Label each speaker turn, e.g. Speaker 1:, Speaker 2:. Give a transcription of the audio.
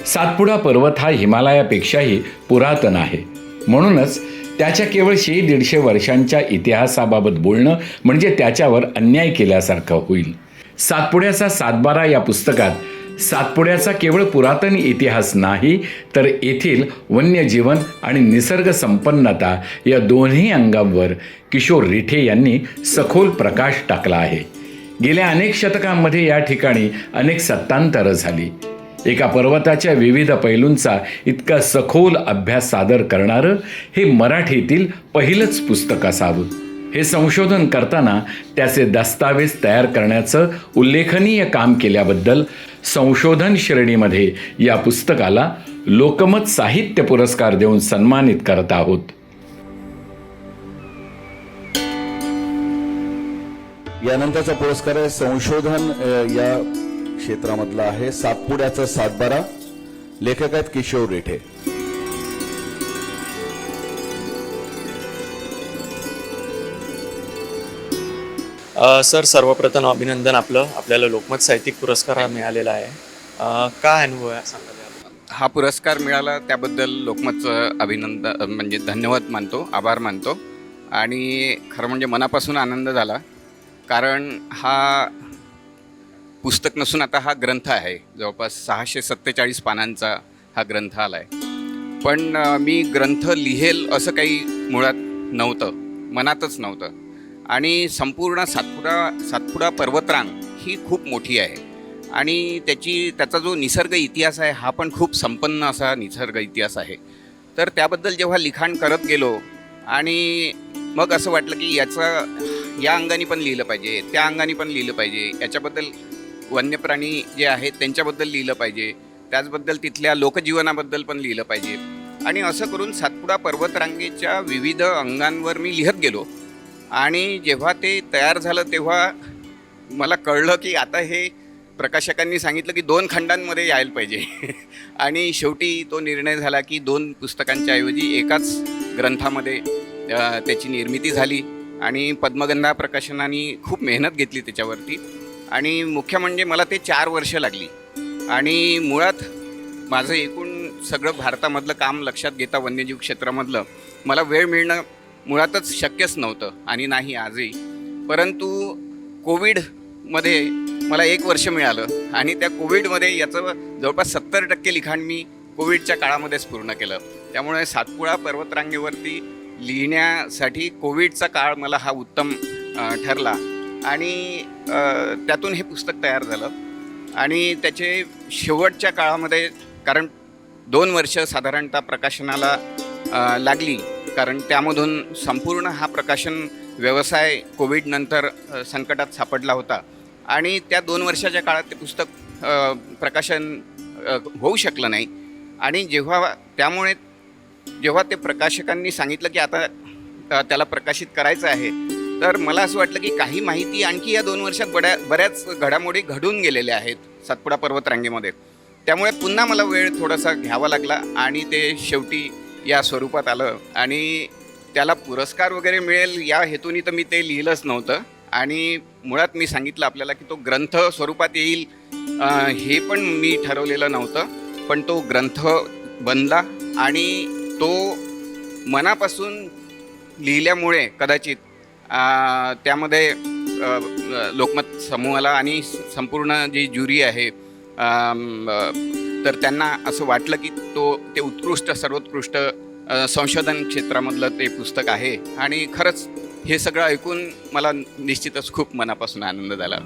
Speaker 1: सातपुडा पर्वत हा हिमालयापेक्षाही पुरातन आहे. म्हणूनच त्याच्या केवळ 100-150 वर्षांच्या इतिहासाबाबत बोलणं म्हणजे त्याच्यावर अन्याय केल्यासारखं होईल. सातपुड्याचा सातबारा या पुस्तकात सातपुड्याचा केवळ पुरातन इतिहास नाही, तर येथील वन्यजीवन आणि निसर्ग संपन्नता या दोन्ही अंगांवर किशोर रिठे यांनी सखोल प्रकाश टाकला आहे. गेल्या अनेक शतकांमध्ये या ठिकाणी अनेक सत्तांतरं झाली. एका पर्वताच्या विविध पैलूंचा इतका सखोल अभ्यास सादर करणारं हे मराठीतील पहिलंच पुस्तक असावं. हे संशोधन करताना त्याचे दस्तावेज तयार करण्याचं उल्लेखनीय काम केल्याबद्दल संशोधन श्रेणीमध्ये या पुस्तकाला लोकमत साहित्य पुरस्कार देऊन सन्मानित करत आहोत.
Speaker 2: यानंतरचा पुरस्कार आहे संशोधन या क्षेत्रामधला आहे सातपुड्याचा सातबारा. लेखक आहेत किशोर रिठे.
Speaker 3: सर, सर्वप्रथम अभिनंदन आपल्याला लोकमत साहित्यिक पुरस्कार हा मिळालेला आहे. काय अनुभव आहे सांगायला?
Speaker 4: हा पुरस्कार मिळाला त्याबद्दल लोकमतचं अभिनंदन म्हणजे धन्यवाद मानतो, आभार मानतो. आणि खरं म्हणजे मनापासून आनंद झाला, कारण हा पुस्तक नसून आता हा ग्रंथ आहे. जवळपास 647 पानांचा हा ग्रंथ आला आहे. पण मी ग्रंथ लिहेल असं काही मुळात नव्हतं, मनातच नव्हतं. आणि संपूर्ण सातपुडा पर्वतरांग ही खूप मोठी आहे आणि त्याचा जो निसर्ग इतिहास आहे हा पण खूप संपन्न असा निसर्ग इतिहास आहे. तर त्याबद्दल जेव्हा लिखाण करत गेलो आणि मग असं वाटलं की या अंगाने पण लिहिलं पाहिजे, त्या अंगाने पण लिहिलं पाहिजे, याच्याबद्दल वन्यप्राणी जे आहेत त्यांच्याबद्दल लिहिलं पाहिजे, त्याचबद्दल तिथल्या लोकजीवनाबद्दल पण लिहिलं पाहिजे. आणि असं करून सातपुडा पर्वतरांगेच्या विविध अंगांवर मी लिहत गेलो. आणि जेव्हा ते तयार झालं तेव्हा मला कळलं की आता हे प्रकाशकांनी सांगितलं की 2 खंडांमध्ये यायला पाहिजे. आणि शेवटी तो निर्णय झाला की 2 पुस्तकांच्या ऐवजी एकाच ग्रंथामध्ये त्याची निर्मिती झाली. आणि पद्मगंधा प्रकाशनाने खूप मेहनत घेतली त्याच्यावरती. आणि मुख्य म्हणजे मला ते 4 वर्ष लागली. आणि मुळात माझं एकूण सगळं भारतामधलं काम लक्षात घेता वन्यजीव क्षेत्रामधलं मला वेळ मिळणं मुळातच शक्यच नव्हतं आणि नाही आजही. परंतु कोविडमध्ये मला 1 वर्ष मिळालं आणि त्या कोविडमध्ये याचं जवळपास 70% लिखाण मी कोविडच्या काळामध्येच पूर्ण केलं. त्यामुळे सातपुडा पर्वतरांगेवरती लिहिण्यासाठी कोविडचा काळ मला हा उत्तम ठरला. आणि त्यातून हे पुस्तक तयार झालं. आणि त्याचे शेवटच्या काळामध्ये, कारण 2 वर्ष साधारणतः प्रकाशनाला लागली, कारण त्यामधून संपूर्ण हा प्रकाशन व्यवसाय कोविडनंतर संकटात सापडला होता. आणि त्या 2 वर्षाच्या काळात ते पुस्तक प्रकाशन होऊ शकलं नाही. आणि जेव्हा ते प्रकाशकांनी सांगितलं की आता त्याला प्रकाशित करायचं आहे, तर मला असं वाटलं की काही माहिती आणखी या 2 वर्षात बऱ्याच घडामोडी घडून गेलेल्या आहेत सातपुडा पर्वतरांगेमध्ये. त्यामुळे पुन्हा मला वेळ थोडासा घ्यावा लागला आणि ते शेवटी या स्वरूपात आलं. आणि त्याला पुरस्कार वगैरे मिळेल या हेतूने तर मी ते लिहिलंच नव्हतं. आणि मुळात मी सांगितलं आपल्याला की तो ग्रंथ स्वरूपात येईल हे पण मी ठरवलेलं नव्हतं. पण तो ग्रंथ बनला आणि तो मनापासून लिहिल्यामुळे कदाचित त्यामध्ये लोकमत समूहाला आणि संपूर्ण जी ज्युरी आहे तर त्यांना असं वाटलं की ते उत्कृष्ट, सर्वोत्कृष्ट संशोधन क्षेत्रामधलं ते पुस्तक आहे. आणि खरंच हे सगळं ऐकून मला निश्चितच खूप मनापासून आनंद झाला.